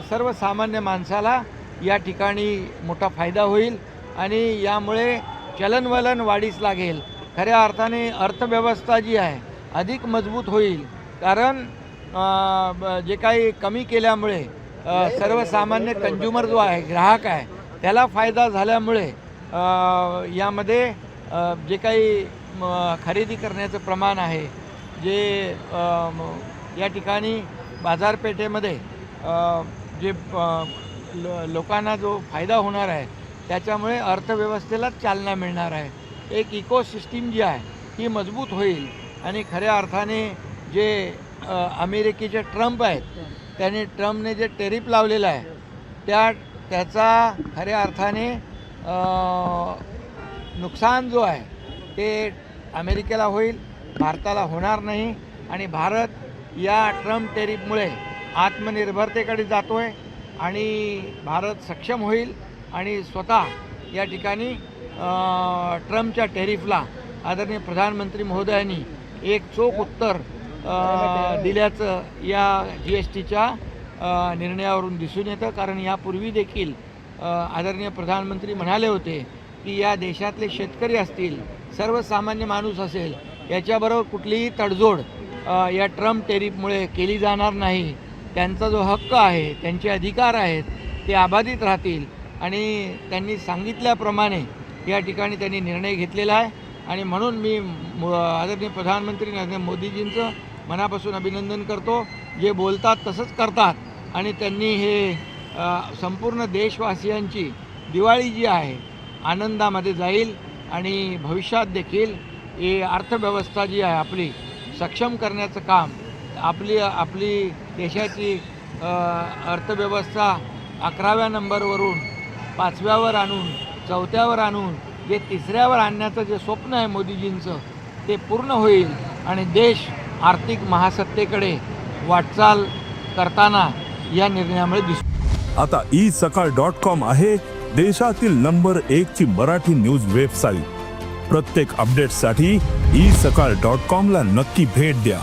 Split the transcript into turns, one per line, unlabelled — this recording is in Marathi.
सर्वसामान्य माणसाला या ठिकाणी मोठा फायदा होईल आणि यामुळे चलनवलन वाढीस लागेल. खऱ्या अर्थाने अर्थव्यवस्था जी आहे अधिक मजबूत होईल. कारण जे काही कमी केल्यामुळे सर्वसामान्य कंज्युमर जो आहे, ग्राहक आहे, त्याला फायदा झाल्यामुळे यामध्ये जे काही खरेदी करण्याचं प्रमाण आहे, जे या ठिकाणी बाजारपेठेमध्ये जे लोकांना जो फायदा होणार आहे त्याच्यामुळे अर्थव्यवस्थेलाच चालना मिळणार आहे. एक इकोसिस्टीम जी आहे ही मजबूत होईल आणि खऱ्या अर्थाने जे अमेरिकेचे ट्रम्प आहेत ट्रम्पने जे टेरिफ लावलेलं आहे त्याचा खऱ्या अर्थाने नुकसान जो आहे ते अमेरिकेला होईल, भारताला होणार नाही. आणि भारत या ट्रम्प टेरिफमुळे आत्मनिर्भरतेकडे जातो आहे आणि भारत सक्षम होईल आणि स्वतः या ठिकाणी ट्रम्पच्या टेरिफला आदरणीय प्रधानमंत्री महोदयांनी एक चोख उत्तर दिल्याचं या GSTच्या निर्णयावरून दिसून येतं. कारण यापूर्वी देखील आदरणीय प्रधानमंत्री म्हणाले होते की या देशातले शेतकरी असतील, सर्वसामान्य माणूस असेल, याच्याबरोबर कुठलीही तडजोड या ट्रम्प टेरिफमुळे केली जाणार नाही. त्यांचा जो हक्क आहे, त्यांचे अधिकार आहेत, ते अबाधित राहतील आणि त्यांनी सांगितल्याप्रमाणे या ठिकाणी त्यांनी निर्णय घेतलेला आहे. आणि म्हणून मी आदरणीय प्रधानमंत्री नरेंद्र मोदीजींचं मनापासून अभिनंदन करतो. जे बोलतात तसंच करतात आणि त्यांनी हे संपूर्ण देशवासियांची दिवाळी जी आहे आनंदामध्ये जाईल आणि भविष्यात देखील ही अर्थव्यवस्था जी आहे आपली सक्षम करण्याचं काम आपली देशाची अर्थव्यवस्था 11व्या नंबरवरून 5व्यावर आणून 4थ्यावर आणून जे 3ऱ्यावर आणण्याचं जे स्वप्न आहे मोदीजींचं ते पूर्ण होईल आणि देश आर्थिक महासत्तेकडे वाटचाल करताना या निर्णयामुळे दिसतो.
आता isakal.com आहे देशातील नंबर 1 ची मराठी न्यूज वेबसाईट. प्रत्येक अपडेटसाठी isakal.com ला नक्की भेट द्या.